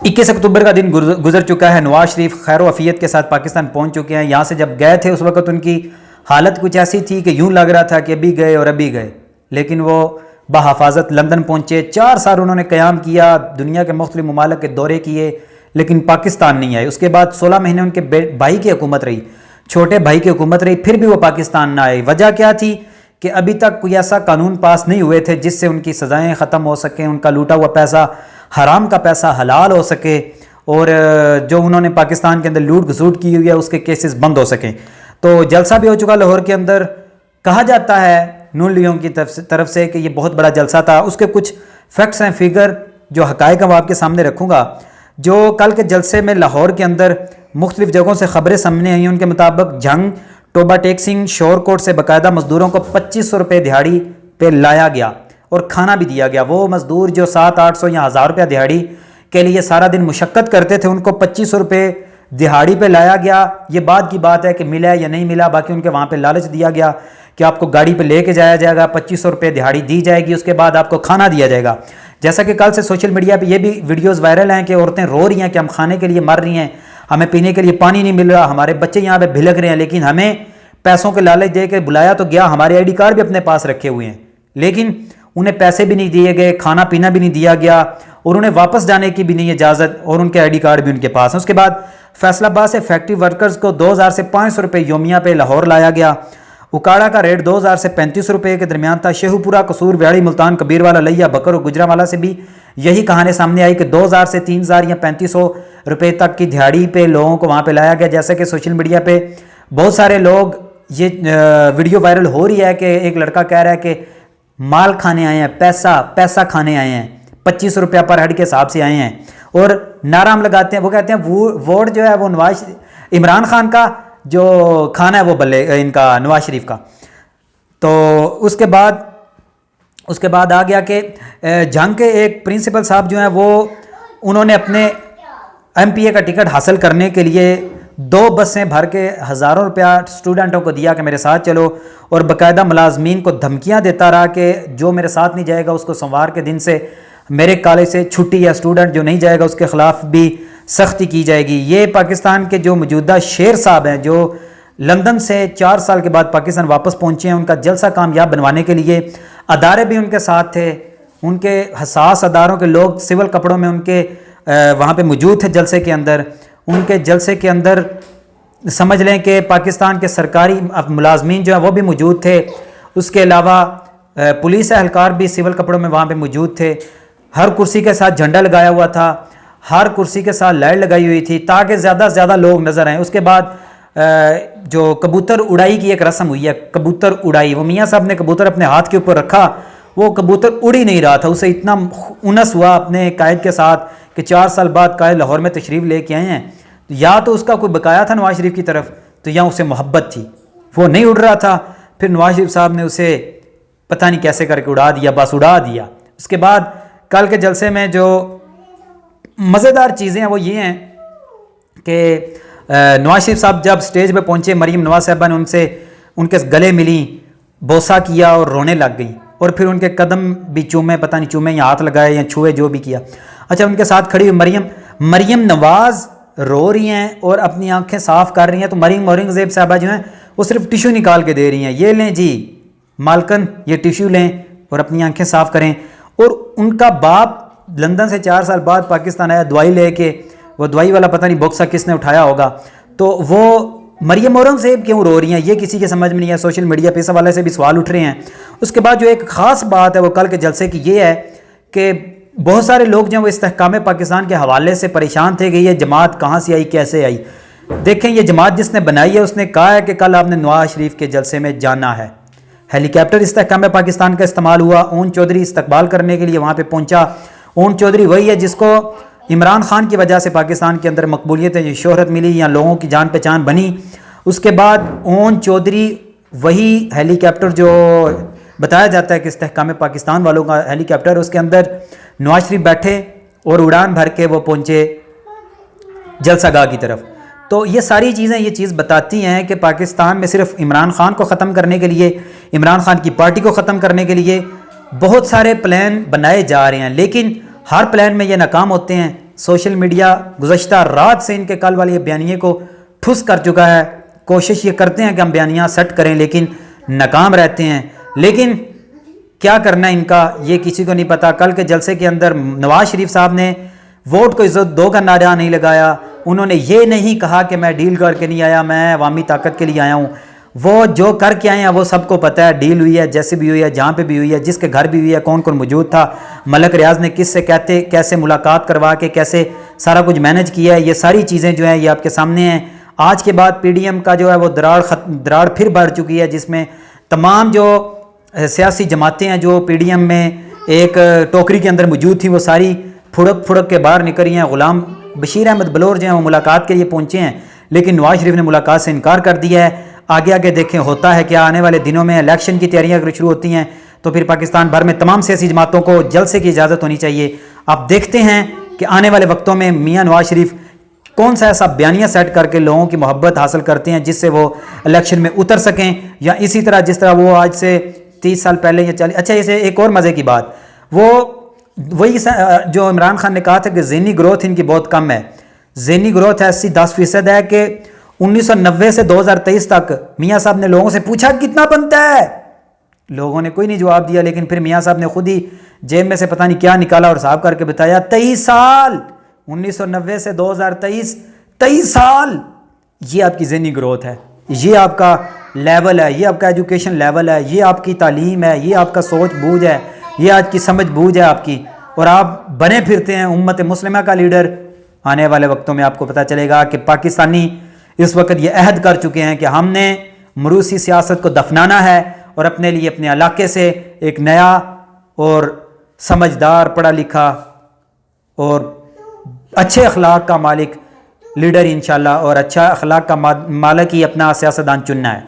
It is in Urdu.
21 اکتوبر کا دن گزر چکا ہے. نواز شریف خیر و عافیت کے ساتھ پاکستان پہنچ چکے ہیں. یہاں سے جب گئے تھے اس وقت ان کی حالت کچھ ایسی تھی کہ یوں لگ رہا تھا کہ ابھی گئے اور ابھی گئے، لیکن وہ بحفاظت لندن پہنچے. 4 سال انہوں نے قیام کیا، دنیا کے مختلف ممالک کے دورے کیے، لیکن پاکستان نہیں آئے. اس کے بعد 16 مہینے ان کے بھائی کی حکومت رہی، چھوٹے بھائی کی حکومت رہی، پھر بھی وہ پاکستان نہ آئے. وجہ کیا تھی کہ ابھی تک کوئی ایسا قانون پاس نہیں ہوئے تھے جس سے ان کی سزائیں ختم ہو سکیں، ان کا لوٹا ہوا پیسہ، حرام کا پیسہ حلال ہو سکے، اور جو انہوں نے پاکستان کے اندر لوٹ گھسوٹ کی ہوئی ہے اس کے کیسز بند ہو سکیں. تو جلسہ بھی ہو چکا لاہور کے اندر. کہا جاتا ہے نون لیگوں کی طرف سے کہ یہ بہت بڑا جلسہ تھا. اس کے کچھ فیکٹس ہیں، فگر جو حقائق ہیں وہ آپ کے سامنے رکھوں گا. جو کل کے جلسے میں لاہور کے اندر مختلف جگہوں سے خبریں سامنے آئی ہیں، ان کے مطابق جھنگ ٹوبہ ٹیکسنگ شور کوٹ سے باقاعدہ مزدوروں کو 2500 روپے دہاڑی پہ لایا گیا اور کھانا بھی دیا گیا. وہ مزدور جو 700-800 یا 1000 روپیہ دہاڑی کے لیے سارا دن مشقت کرتے تھے، ان کو 2500 روپے دہاڑی پہ لایا گیا. یہ بات کی بات ہے کہ ملا یا نہیں ملا، باقی ان کے وہاں پہ لالچ دیا گیا کہ آپ کو گاڑی پہ لے کے جایا جائے گا، 2500 روپے دہاڑی دی جائے گی، اس کے بعد آپ کو کھانا دیا جائے گا. جیسا کہ کل سے سوشل میڈیا پہ یہ بھی ویڈیوز وائرل ہیں کہ عورتیں رو رہی ہیں کہ ہم کھانے کے لیے مر رہی ہیں، ہمیں پینے کے لیے پانی نہیں مل رہا، ہمارے بچے یہاں پہ بھلک رہے ہیں، لیکن ہمیں پیسوں کے لالچ دے کے بلایا تو گیا، ہمارے آئی ڈی کارڈ بھی اپنے پاس رکھے ہوئے ہیں، لیکن انہیں پیسے بھی نہیں دیے گئے، کھانا پینا بھی نہیں دیا گیا، اور انہیں واپس جانے کی بھی نہیں اجازت، اور ان کے آئی ڈی کارڈ بھی ان کے پاس ہیں. اس کے بعد فیصل آباد سے فیکٹری ورکرز کو 2000 سے 500 روپے یومیہ پہ لاہور لایا گیا. اکاڑا کا ریٹ 2000 سے 3500 روپے کے درمیان تھا. شیخو پورہ، قصور، ویاڑی، ملتان، کبیر والا، لیا، بکر اور گجرانوالہ سے بھی یہی کہانی سامنے آئی کہ 2000 سے 3000 یا 3500 روپے تک کی دہاڑی پہ لوگوں کو وہاں پہ لایا گیا. جیسے کہ سوشل میڈیا پہ بہت سارے لوگ یہ ویڈیو وائرل ہو رہی ہے کہ ایک لڑکا کہہ رہا ہے کہ مال کھانے آئے ہیں، پیسہ کھانے آئے ہیں، 2500 روپیہ پر ہیڈ کے حساب سے آئے ہیں، اور نعرہ ہم لگاتے ہیں. وہ کہتے ہیں ووٹ جو ہے وہ عمران خان کا، جو کھانا ہے وہ ان کا نواز شریف کا. تو اس کے بعد آ گیا کہ جنگ کے ایک پرنسپل صاحب جو ہیں وہ انہوں نے اپنے ایم پی اے کا ٹکٹ حاصل کرنے کے لیے 2 بسیں بھر کے ہزاروں روپیہ اسٹوڈنٹوں کو دیا کہ میرے ساتھ چلو، اور باقاعدہ ملازمین کو دھمکیاں دیتا رہا کہ جو میرے ساتھ نہیں جائے گا اس کو سوموار کے دن سے میرے کالج سے چھٹی، یا اسٹوڈنٹ جو نہیں جائے گا اس کے خلاف بھی سختی کی جائے گی. یہ پاکستان کے جو موجودہ شیر صاحب ہیں، جو لندن سے 4 سال کے بعد پاکستان واپس پہنچے ہیں، ان کا جلسہ کامیاب بنوانے کے لیے ادارے بھی ان کے ساتھ تھے، ان کے حساس اداروں کے لوگ سول کپڑوں میں ان کے وہاں پہ موجود تھے جلسے کے اندر. ان کے جلسے کے اندر سمجھ لیں کہ پاکستان کے سرکاری ملازمین جو ہیں وہ بھی موجود تھے. اس کے علاوہ پولیس اہلکار بھی سول کپڑوں میں وہاں پہ موجود تھے. ہر کرسی کے ساتھ جھنڈا لگایا ہوا تھا، ہر کرسی کے ساتھ لائٹ لگائی ہوئی تھی تاکہ زیادہ سے زیادہ لوگ نظر آئیں. اس کے بعد جو کبوتر اڑائی کی ایک رسم ہوئی ہے، کبوتر اڑائی، وہ میاں صاحب نے کبوتر اپنے ہاتھ کے اوپر رکھا، وہ کبوتر اڑ ہی نہیں رہا تھا. اسے اتنا انس ہوا اپنے قائد کے ساتھ کہ 4 سال بعد قائد لاہور میں تشریف لے کے آئے ہیں. یا تو اس کا کوئی بقایا تھا نواز شریف کی طرف، تو یا اسے محبت تھی، وہ نہیں اڑ رہا تھا. پھر نواز شریف صاحب نے اسے پتہ نہیں کیسے کر کے اڑا دیا، بس اڑا دیا. اس کے بعد کل کے جلسے میں جو مزیدار چیزیں ہیں وہ یہ ہیں کہ نواز شریف صاحب جب سٹیج پہ پہنچے، مریم نواز صاحبہ نے ان کے گلے ملی، بوسہ کیا اور رونے لگ گئی، اور پھر ان کے قدم بھی چومے، پتہ نہیں چومے یا ہاتھ لگائے یا چھوئے، جو بھی کیا. اچھا، ان کے ساتھ کھڑی ہوئی مریم نواز رو رہی ہیں اور اپنی آنکھیں صاف کر رہی ہیں، تو مریم اورنگزیب صاحبہ جو ہیں وہ صرف ٹیشو نکال کے دے رہی ہیں، یہ لیں جی مالکن، یہ ٹیشو لیں اور اپنی آنکھیں صاف کریں. اور ان کا باپ لندن سے 4 سال بعد پاکستان آیا دوائی لے کے، وہ دوائی والا پتہ نہیں بکسا کس نے اٹھایا ہوگا، تو وہ مریم اورنگزیب کیوں رو رہی ہیں یہ کسی کے سمجھ میں نہیں ہے. سوشل میڈیا پہ اس حوالے سے بھی سوال اٹھ رہے ہیں. اس کے بعد جو ایک خاص بات ہے وہ کل کے جلسے کی یہ ہے کہ بہت سارے لوگ جو ہیں وہ استحکام پاکستان کے حوالے سے پریشان تھے کہ یہ جماعت کہاں سے آئی، کیسے آئی. دیکھیں، یہ جماعت جس نے بنائی ہے اس نے کہا ہے کہ کل آپ نے نواز شریف کے جلسے میں جانا ہے. ہیلی کاپٹر استحکام پاکستان کا استعمال ہوا، اون چودھری استقبال کرنے کے لیے وہاں پہ پہنچا. اون چودھری وہی ہے جس کو عمران خان کی وجہ سے پاکستان کے اندر مقبولیت شہرت ملی یا لوگوں کی جان پہچان بنی. اس کے بعد اون چودھری وہی ہیلی کاپٹر جو بتایا جاتا ہے کہ استحکام پاکستان والوں کا ہیلی کاپٹر، اس کے اندر نواز شریف بیٹھے اور اڑان بھر کے وہ پہنچے جلسہ گاہ کی طرف. تو یہ ساری چیزیں یہ چیز بتاتی ہیں کہ پاکستان میں صرف عمران خان کو ختم کرنے کے لیے، عمران خان کی پارٹی کو ختم کرنے کے لیے بہت سارے پلان بنائے جا رہے ہیں، لیکن ہر پلان میں یہ ناکام ہوتے ہیں. سوشل میڈیا گزشتہ رات سے ان کے کل والے بیانیے کو ٹھس کر چکا ہے. کوشش یہ کرتے ہیں کہ ہم بیانیہ سیٹ کریں لیکن ناکام رہتے ہیں. لیکن کیا کرنا ان کا یہ کسی کو نہیں پتا. کل کے جلسے کے اندر نواز شریف صاحب نے ووٹ کو عزت دو کا نعرہ نہیں لگایا. انہوں نے یہ نہیں کہا کہ میں ڈیل کر کے نہیں آیا, میں عوامی طاقت کے لیے آیا ہوں. وہ جو کر کے آئے ہیں وہ سب کو پتہ ہے. ڈیل ہوئی ہے, جیسے بھی ہوئی ہے, جہاں پہ بھی ہوئی ہے, جس کے گھر بھی ہوئی ہے, کون کون موجود تھا, ملک ریاض نے کس سے کیسے ملاقات کروا کے کیسے سارا کچھ مینج کیا ہے. یہ ساری چیزیں جو ہیں یہ آپ کے سامنے ہیں. آج کے بعد پی ڈی ایم کا جو ہے وہ دراڑ پھر بڑھ چکی ہے, جس میں تمام جو سیاسی جماعتیں ہیں جو پی ڈی ایم میں ایک ٹوکری کے اندر موجود تھیں وہ ساری پھڑک کے باہر نکل رہی ہیں. غلام بشیر احمد بلور جو ہیں وہ ملاقات کے لیے پہنچے ہیں لیکن نواز شریف نے ملاقات سے انکار کر دیا ہے. آگے دیکھیں ہوتا ہے کیا. آنے والے دنوں میں الیکشن کی تیاریاں اگر شروع ہوتی ہیں تو پھر پاکستان بھر میں تمام سیاسی جماعتوں کو جلسے کی اجازت ہونی چاہیے. آپ دیکھتے ہیں کہ آنے والے وقتوں میں میاں نواز شریف کون سا ایسا بیانیہ سیٹ کر کے لوگوں کی محبت حاصل کرتے ہیں جس سے وہ الیکشن میں اتر سکیں, یا اسی طرح جس طرح وہ آج سے 30 سال پہلے یا 40. اچھا اسے ایک اور مزے کی بات, وہی جو عمران خان نے کہا تھا کہ ذہنی گروتھ ان کی بہت کم ہے. ذہنی گروتھ ایسی 10% ہے کہ 1990 سے 2023 تک میاں صاحب نے لوگوں سے پوچھا کتنا بنتا ہے, لوگوں نے کوئی نہیں جواب دیا. لیکن پھر میاں صاحب نے خود ہی جیب میں سے پتہ نہیں کیا نکالا اور حساب کر کے بتایا 23 سال 1990 سے 2023 23 سال. یہ آپ کی ذہنی گروتھ ہے, یہ آپ کا لیول ہے, یہ آپ کا ایجوکیشن لیول ہے, یہ آپ کی تعلیم ہے, یہ آپ کا سوچ بوجھ ہے, یہ آج کی سمجھ بوجھ ہے آپ کی. اور آپ بنے پھرتے ہیں امت مسلمہ کا لیڈر. آنے والے وقتوں میں آپ کو پتہ چلے گا کہ پاکستانی اس وقت یہ عہد کر چکے ہیں کہ ہم نے موروثی سیاست کو دفنانا ہے اور اپنے لیے اپنے علاقے سے ایک نیا اور سمجھدار پڑھا لکھا اور اچھے اخلاق کا مالک لیڈر انشاءاللہ اور اچھا اخلاق کا مالک ہی اپنا سیاستدان چننا ہے.